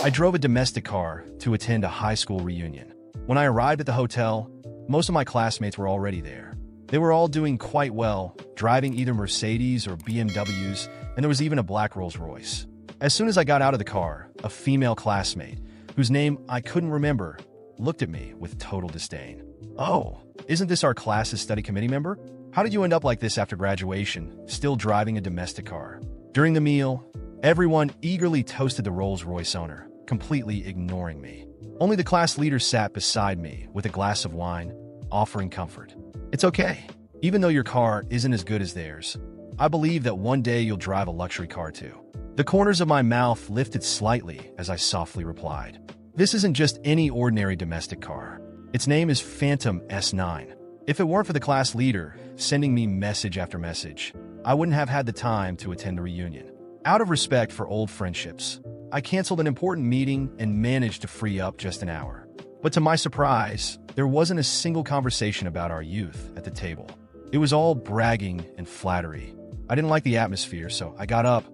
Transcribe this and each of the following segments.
I drove a domestic car to attend a high school reunion. When I arrived at the hotel, most of my classmates were already there. They were all doing quite well, driving either Mercedes or BMWs, and there was even a black Rolls-Royce. As soon as I got out of the car, a female classmate, whose name I couldn't remember, looked at me with total disdain. "Oh, isn't this our class's study committee member? How did you end up like this after graduation, still driving a domestic car?" During the meal, everyone eagerly toasted the Rolls-Royce owner, completely ignoring me. Only the class leader sat beside me with a glass of wine, offering comfort. "It's okay. Even though your car isn't as good as theirs, I believe that one day you'll drive a luxury car too." The corners of my mouth lifted slightly as I softly replied, "This isn't just any ordinary domestic car. Its name is Phantom S9. If it weren't for the class leader sending me message after message, I wouldn't have had the time to attend the reunion." Out of respect for old friendships, I canceled an important meeting and managed to free up just an hour. But to my surprise, there wasn't a single conversation about our youth at the table. It was all bragging and flattery. I didn't like the atmosphere, so I got up,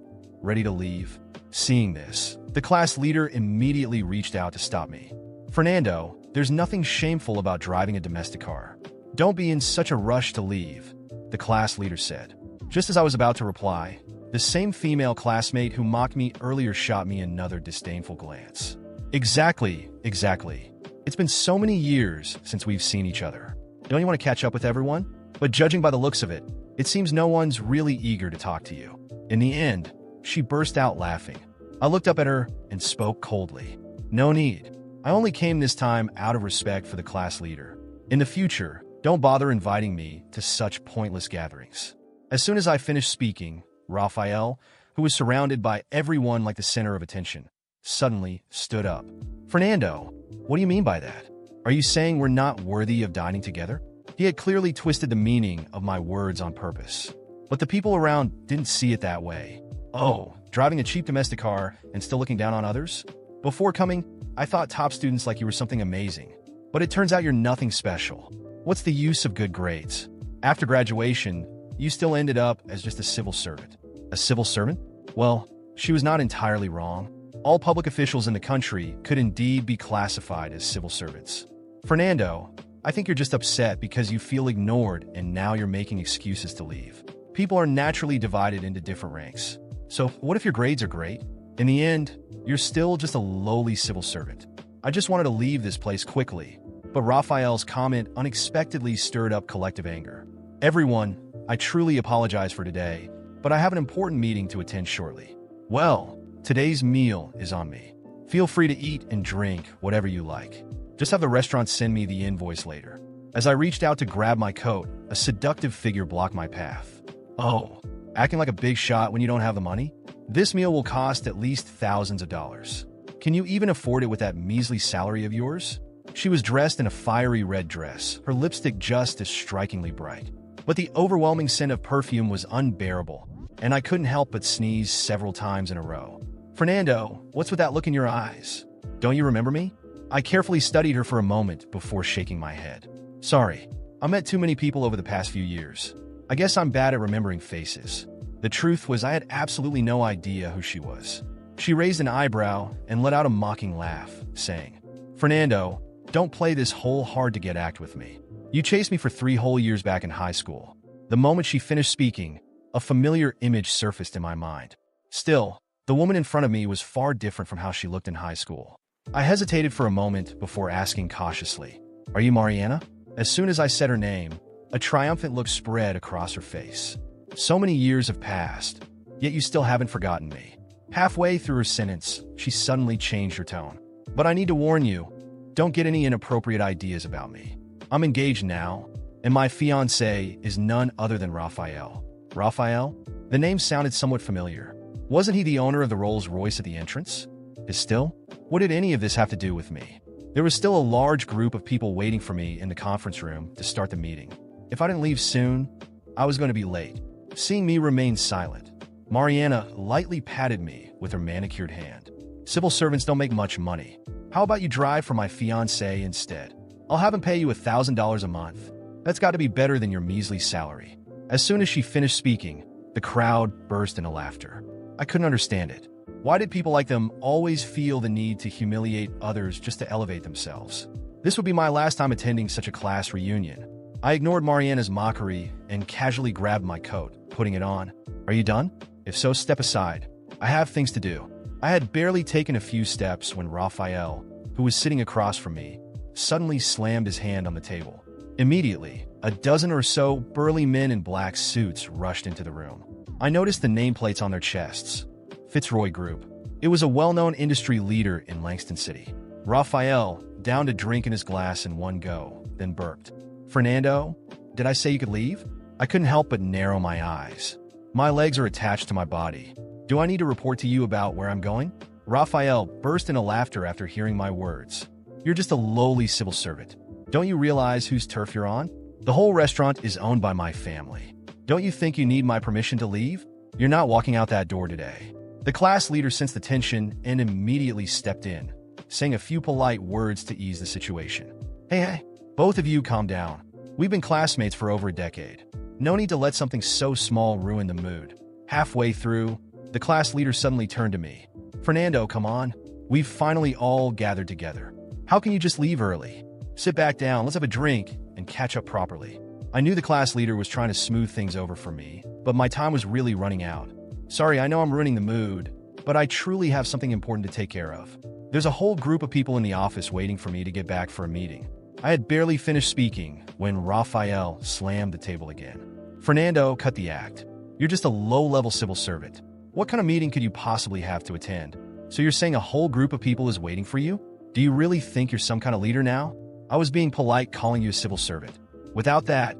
ready to leave. Seeing this, the class leader immediately reached out to stop me. "Fernando, there's nothing shameful about driving a domestic car. Don't be in such a rush to leave," the class leader said. Just as I was about to reply, the same female classmate who mocked me earlier shot me another disdainful glance. Exactly. It's been so many years since we've seen each other. Don't you want to catch up with everyone? But judging by the looks of it, it seems no one's really eager to talk to you." In the end, she burst out laughing. I looked up at her and spoke coldly. "No need. I only came this time out of respect for the class leader. In the future, don't bother inviting me to such pointless gatherings." As soon as I finished speaking, Raphael, who was surrounded by everyone like the center of attention, suddenly stood up. "Fernando, what do you mean by that? Are you saying we're not worthy of dining together?" He had clearly twisted the meaning of my words on purpose. But the people around didn't see it that way. "Oh, driving a cheap domestic car and still looking down on others? Before coming, I thought top students like you were something amazing. But it turns out you're nothing special. What's the use of good grades? After graduation, you still ended up as just a civil servant." "A civil servant?" Well, she was not entirely wrong. All public officials in the country could indeed be classified as civil servants. "Fernando, I think you're just upset because you feel ignored and now you're making excuses to leave. People are naturally divided into different ranks. So what if your grades are great? In the end, you're still just a lowly civil servant." I just wanted to leave this place quickly, but Raphael's comment unexpectedly stirred up collective anger. "Everyone, I truly apologize for today, but I have an important meeting to attend shortly." "Well, today's meal is on me. Feel free to eat and drink whatever you like. Just have the restaurant send me the invoice later." As I reached out to grab my coat, a seductive figure blocked my path. "Oh, acting like a big shot when you don't have the money? This meal will cost at least thousands of dollars. Can you even afford it with that measly salary of yours?" She was dressed in a fiery red dress, her lipstick just as strikingly bright. But the overwhelming scent of perfume was unbearable, and I couldn't help but sneeze several times in a row. "Fernando, what's with that look in your eyes? Don't you remember me?" I carefully studied her for a moment before shaking my head. "Sorry, I met too many people over the past few years. I guess I'm bad at remembering faces." The truth was I had absolutely no idea who she was. She raised an eyebrow and let out a mocking laugh, saying, "Fernando, don't play this whole hard-to-get act with me. You chased me for 3 whole years back in high school." The moment she finished speaking, a familiar image surfaced in my mind. Still, the woman in front of me was far different from how she looked in high school. I hesitated for a moment before asking cautiously, "Are you Mariana?" As soon as I said her name, a triumphant look spread across her face. "So many years have passed, yet you still haven't forgotten me." Halfway through her sentence, she suddenly changed her tone. "But I need to warn you, don't get any inappropriate ideas about me. I'm engaged now, and my fiancé is none other than Raphael." "Raphael?" The name sounded somewhat familiar. Wasn't he the owner of the Rolls-Royce at the entrance? Still? What did any of this have to do with me? There was still a large group of people waiting for me in the conference room to start the meeting. If I didn't leave soon, I was going to be late. Seeing me remain silent, Mariana lightly patted me with her manicured hand. "Civil servants don't make much money. How about you drive for my fiancé instead? I'll have him pay you $1,000 a month. That's got to be better than your measly salary." As soon as she finished speaking, the crowd burst into laughter. I couldn't understand it. Why did people like them always feel the need to humiliate others just to elevate themselves? This would be my last time attending such a class reunion. I ignored Mariana's mockery and casually grabbed my coat, putting it on. Are you done? If so, step aside. I have things to do. I had barely taken a few steps when Raphael, who was sitting across from me, suddenly slammed his hand on the table. Immediately, a dozen or so burly men in black suits rushed into the room. I noticed the nameplates on their chests. Fitzroy Group. It was a well-known industry leader in Langston City. Raphael downed a drink in his glass in one go, then burped. Fernando, did I say you could leave? I couldn't help but narrow my eyes. My legs are attached to my body. Do I need to report to you about where I'm going? Raphael burst into laughter after hearing my words. You're just a lowly civil servant. Don't you realize whose turf you're on? The whole restaurant is owned by my family. Don't you think you need my permission to leave? You're not walking out that door today. The class leader sensed the tension and immediately stepped in, saying a few polite words to ease the situation. Hey, both of you calm down. We've been classmates for over a decade. No need to let something so small ruin the mood. Halfway through, the class leader suddenly turned to me. Fernando, come on. We've finally all gathered together. How can you just leave early? Sit back down, let's have a drink, and catch up properly. I knew the class leader was trying to smooth things over for me, but my time was really running out. Sorry, I know I'm ruining the mood, but I truly have something important to take care of. There's a whole group of people in the office waiting for me to get back for a meeting. I had barely finished speaking when Raphael slammed the table again. Fernando, cut the act. You're just a low-level civil servant. What kind of meeting could you possibly have to attend? So you're saying a whole group of people is waiting for you? Do you really think you're some kind of leader now? I was being polite calling you a civil servant. Without that,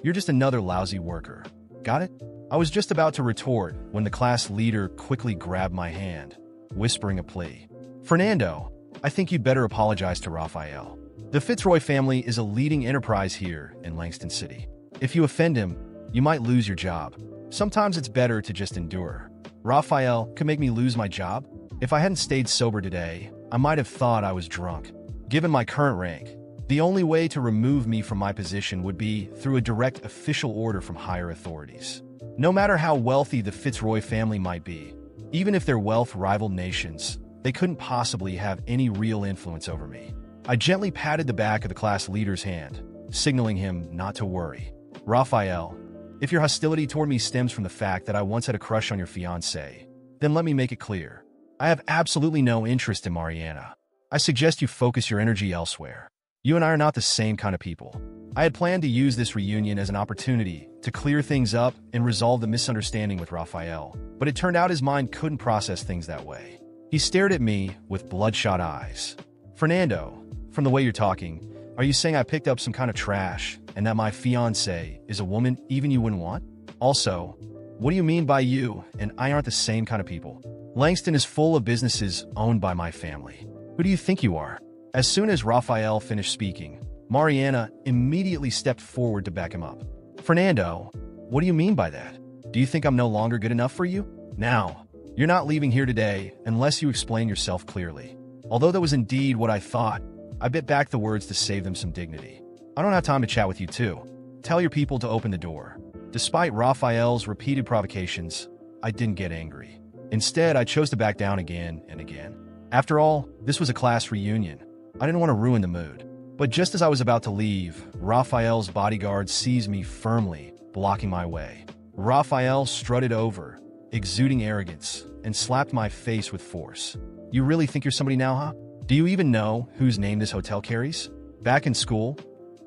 you're just another lousy worker. Got it? I was just about to retort when the class leader quickly grabbed my hand, whispering a plea. Fernando, I think you'd better apologize to Raphael. The Fitzroy family is a leading enterprise here in Langston City. If you offend him, you might lose your job. Sometimes it's better to just endure. Raphael could make me lose my job. If I hadn't stayed sober today, I might have thought I was drunk. Given my current rank, the only way to remove me from my position would be through a direct official order from higher authorities. No matter how wealthy the Fitzroy family might be, even if their wealth rivaled nations, they couldn't possibly have any real influence over me. I gently patted the back of the class leader's hand, signaling him not to worry. Raphael, if your hostility toward me stems from the fact that I once had a crush on your fiancée, then let me make it clear. I have absolutely no interest in Mariana. I suggest you focus your energy elsewhere. You and I are not the same kind of people. I had planned to use this reunion as an opportunity to clear things up and resolve the misunderstanding with Raphael, but it turned out his mind couldn't process things that way. He stared at me with bloodshot eyes. Fernando, from the way you're talking, are you saying I picked up some kind of trash and that my fiancée is a woman even you wouldn't want? Also, what do you mean by you and I aren't the same kind of people? Langston is full of businesses owned by my family. Who do you think you are? As soon as Raphael finished speaking, Mariana immediately stepped forward to back him up. Fernando, what do you mean by that? Do you think I'm no longer good enough for you? Now, you're not leaving here today unless you explain yourself clearly. Although that was indeed what I thought, I bit back the words to save them some dignity. I don't have time to chat with you too. Tell your people to open the door. Despite Raphael's repeated provocations, I didn't get angry. Instead, I chose to back down again and again. After all, this was a class reunion. I didn't want to ruin the mood. But just as I was about to leave, Raphael's bodyguard seized me firmly, blocking my way. Raphael strutted over, exuding arrogance, and slapped my face with force. You really think you're somebody now, huh? Do you even know whose name this hotel carries? Back in school,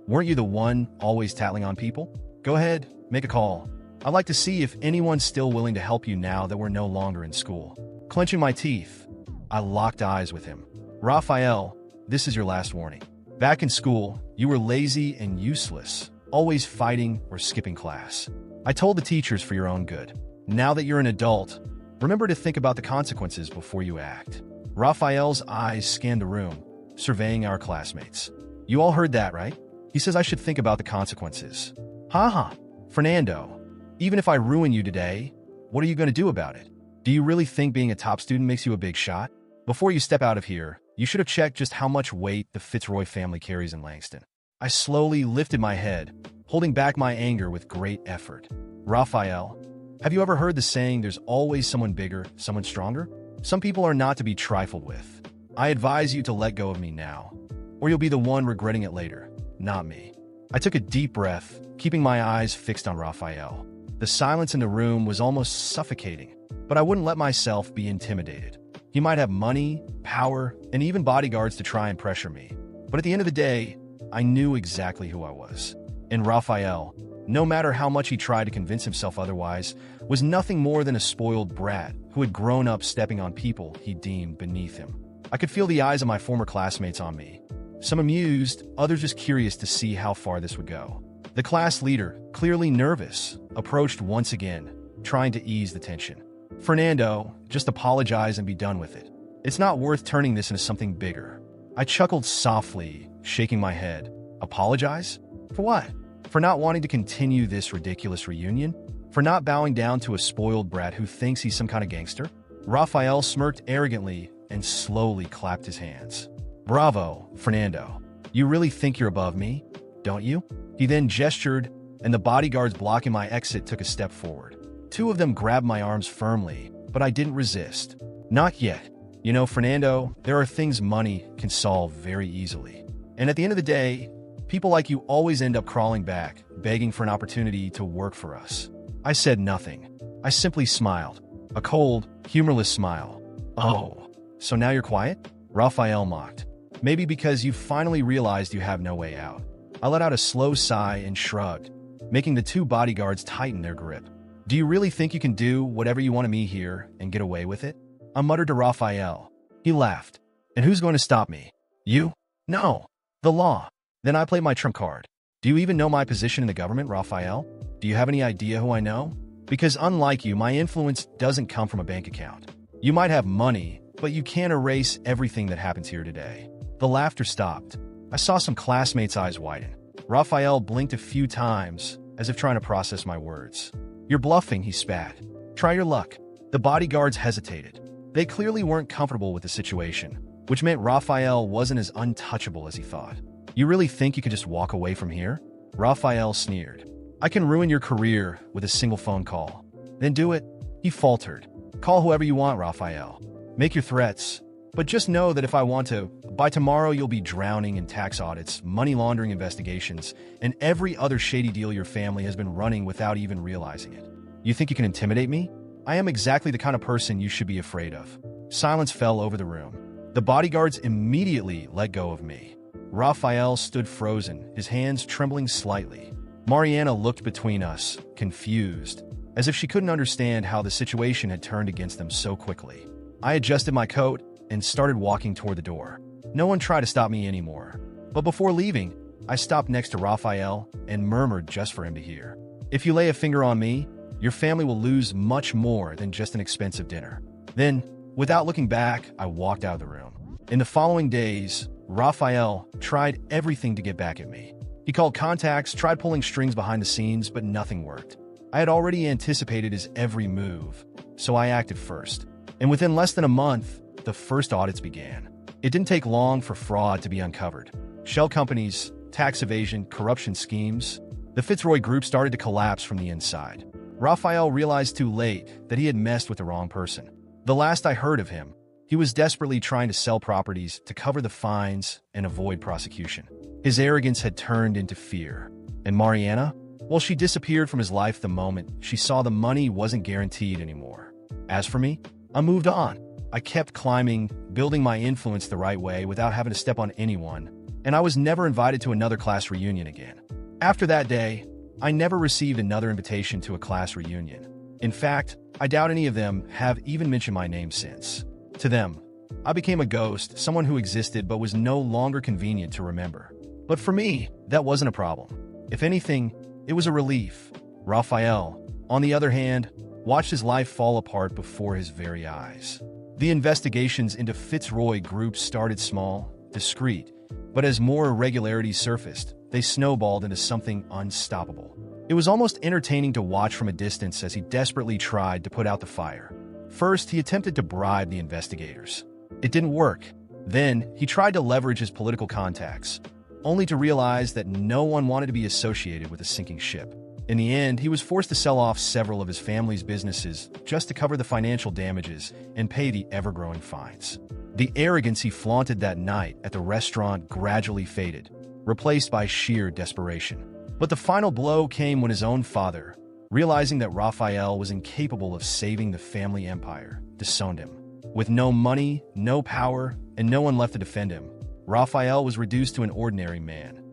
weren't you the one always tattling on people? Go ahead, make a call. I'd like to see if anyone's still willing to help you now that we're no longer in school. Clenching my teeth, I locked eyes with him. Raphael, this is your last warning. Back in school, you were lazy and useless, always fighting or skipping class. I told the teachers for your own good. Now that you're an adult, remember to think about the consequences before you act. Raphael's eyes scanned the room, surveying our classmates. You all heard that, right? He says I should think about the consequences. Haha, Fernando, even if I ruin you today, what are you going to do about it? Do you really think being a top student makes you a big shot? Before you step out of here, you should have checked just how much weight the Fitzroy family carries in Langston. I slowly lifted my head, holding back my anger with great effort. Raphael, have you ever heard the saying, there's always someone bigger, someone stronger? Some people are not to be trifled with. I advise you to let go of me now, or you'll be the one regretting it later, not me. I took a deep breath, keeping my eyes fixed on Raphael. The silence in the room was almost suffocating, but I wouldn't let myself be intimidated. He might have money, power, and even bodyguards to try and pressure me. But at the end of the day, I knew exactly who I was. And Raphael, no matter how much he tried to convince himself otherwise, was nothing more than a spoiled brat who had grown up stepping on people he deemed beneath him. I could feel the eyes of my former classmates on me. Some amused, others just curious to see how far this would go. The class leader, clearly nervous, approached once again, trying to ease the tension. "Fernando, just apologize and be done with it. It's not worth turning this into something bigger." I chuckled softly, shaking my head. Apologize? For what? For not wanting to continue this ridiculous reunion? For not bowing down to a spoiled brat who thinks he's some kind of gangster? Raphael smirked arrogantly and slowly clapped his hands. "Bravo, Fernando. You really think you're above me, don't you?" He then gestured, and the bodyguards blocking my exit took a step forward. Two of them grabbed my arms firmly, but I didn't resist. "Not yet. You know, Fernando, there are things money can solve very easily. And at the end of the day, people like you always end up crawling back, begging for an opportunity to work for us." I said nothing. I simply smiled. A cold, humorless smile. "Oh, so now you're quiet?" Raphael mocked. "Maybe because you finally realized you have no way out." I let out a slow sigh and shrugged, making the two bodyguards tighten their grip. "Do you really think you can do whatever you want to me here and get away with it?" I muttered to Raphael. He laughed. "And who's going to stop me? You? No. The law." Then I played my trump card. "Do you even know my position in the government, Raphael? Do you have any idea who I know? Because unlike you, my influence doesn't come from a bank account. You might have money, but you can't erase everything that happens here today." The laughter stopped. I saw some classmates' eyes widen. Raphael blinked a few times, as if trying to process my words. "You're bluffing," he spat. "Try your luck." The bodyguards hesitated. They clearly weren't comfortable with the situation, which meant Raphael wasn't as untouchable as he thought. "You really think you could just walk away from here?" Raphael sneered. "I can ruin your career with a single phone call." "Then do it," he faltered. "Call whoever you want, Raphael. Make your threats. But just know that if I want to, by tomorrow you'll be drowning in tax audits, money laundering investigations, and every other shady deal your family has been running without even realizing it. You think you can intimidate me? I am exactly the kind of person you should be afraid of." Silence fell over the room. The bodyguards immediately let go of me. Raphael stood frozen, his hands trembling slightly. Mariana looked between us, confused, as if she couldn't understand how the situation had turned against them so quickly. I adjusted my coat and started walking toward the door. No one tried to stop me anymore. But before leaving, I stopped next to Raphael and murmured just for him to hear. "If you lay a finger on me, your family will lose much more than just an expensive dinner." Then, without looking back, I walked out of the room. In the following days, Raphael tried everything to get back at me. He called contacts, tried pulling strings behind the scenes, but nothing worked. I had already anticipated his every move, so I acted first. And within less than a month, the first audits began. It didn't take long for fraud to be uncovered. Shell companies, tax evasion, corruption schemes. The Fitzroy Group started to collapse from the inside. Raphael realized too late that he had messed with the wrong person. The last I heard of him, he was desperately trying to sell properties to cover the fines and avoid prosecution. His arrogance had turned into fear. And Mariana? Well, she disappeared from his life the moment she saw the money wasn't guaranteed anymore. As for me, I moved on. I kept climbing, building my influence the right way without having to step on anyone, and I was never invited to another class reunion again. After that day, I never received another invitation to a class reunion. In fact, I doubt any of them have even mentioned my name since. To them, I became a ghost, someone who existed but was no longer convenient to remember. But for me, that wasn't a problem. If anything, it was a relief. Raphael, on the other hand, watched his life fall apart before his very eyes. The investigations into Fitzroy Group started small, discreet, but as more irregularities surfaced, they snowballed into something unstoppable. It was almost entertaining to watch from a distance as he desperately tried to put out the fire. First, he attempted to bribe the investigators. It didn't work. Then, he tried to leverage his political contacts, only to realize that no one wanted to be associated with a sinking ship. In the end, he was forced to sell off several of his family's businesses just to cover the financial damages and pay the ever-growing fines. The arrogance he flaunted that night at the restaurant gradually faded, replaced by sheer desperation. But the final blow came when his own father, realizing that Raphael was incapable of saving the family empire, disowned him. With no money, no power, and no one left to defend him, Raphael was reduced to an ordinary man.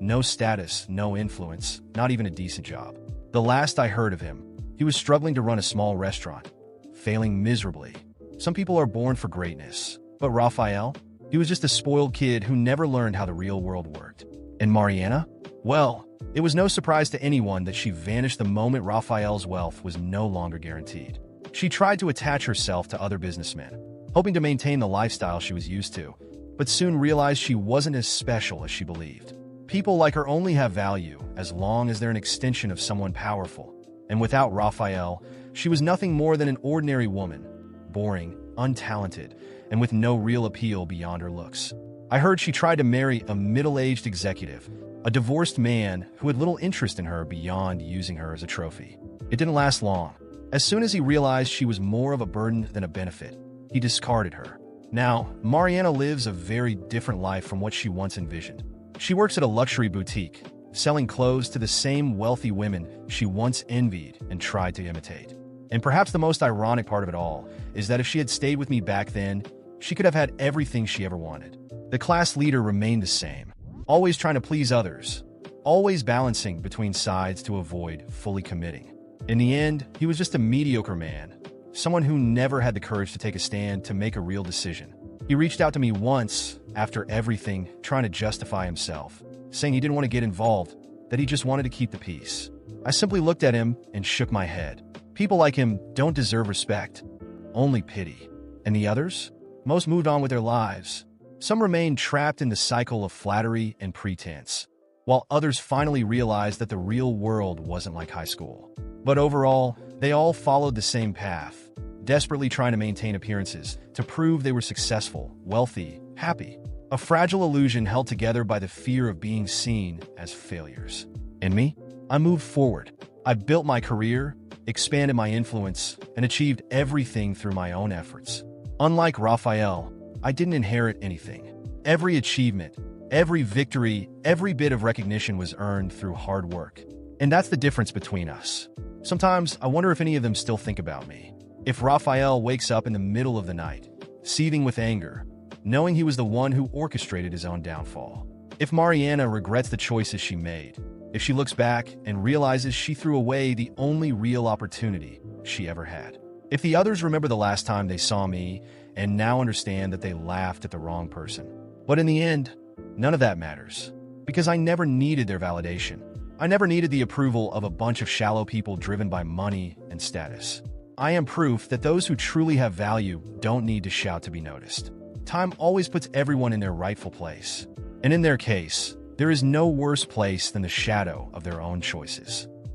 No status, no influence, not even a decent job. The last I heard of him, he was struggling to run a small restaurant, failing miserably. Some people are born for greatness, but Raphael? He was just a spoiled kid who never learned how the real world worked. And Mariana? Well, it was no surprise to anyone that she vanished the moment Raphael's wealth was no longer guaranteed. She tried to attach herself to other businessmen, hoping to maintain the lifestyle she was used to, but soon realized she wasn't as special as she believed. People like her only have value as long as they're an extension of someone powerful. And without Raphael, she was nothing more than an ordinary woman, boring, untalented, and with no real appeal beyond her looks. I heard she tried to marry a middle-aged executive, a divorced man who had little interest in her beyond using her as a trophy. It didn't last long. As soon as he realized she was more of a burden than a benefit, he discarded her. Now, Mariana lives a very different life from what she once envisioned. She works at a luxury boutique, selling clothes to the same wealthy women she once envied and tried to imitate. And perhaps the most ironic part of it all is that if she had stayed with me back then, she could have had everything she ever wanted. The class leader remained the same, always trying to please others, always balancing between sides to avoid fully committing. In the end, he was just a mediocre man, someone who never had the courage to take a stand to make a real decision. He reached out to me once, after everything, trying to justify himself, saying he didn't want to get involved, that he just wanted to keep the peace. I simply looked at him and shook my head. People like him don't deserve respect, only pity. And the others? Most moved on with their lives. Some remained trapped in the cycle of flattery and pretense, while others finally realized that the real world wasn't like high school. But overall, they all followed the same path, desperately trying to maintain appearances, to prove they were successful, wealthy, happy. A fragile illusion held together by the fear of being seen as failures. And me? I moved forward. I built my career, expanded my influence, and achieved everything through my own efforts. Unlike Raphael, I didn't inherit anything. Every achievement, every victory, every bit of recognition was earned through hard work. And that's the difference between us. Sometimes I wonder if any of them still think about me. If Raphael wakes up in the middle of the night, seething with anger, knowing he was the one who orchestrated his own downfall. If Mariana regrets the choices she made. If she looks back and realizes she threw away the only real opportunity she ever had. If the others remember the last time they saw me and now understand that they laughed at the wrong person. But in the end, none of that matters. Because I never needed their validation. I never needed the approval of a bunch of shallow people driven by money and status. I am proof that those who truly have value don't need to shout to be noticed. Time always puts everyone in their rightful place. And in their case, there is no worse place than the shadow of their own choices.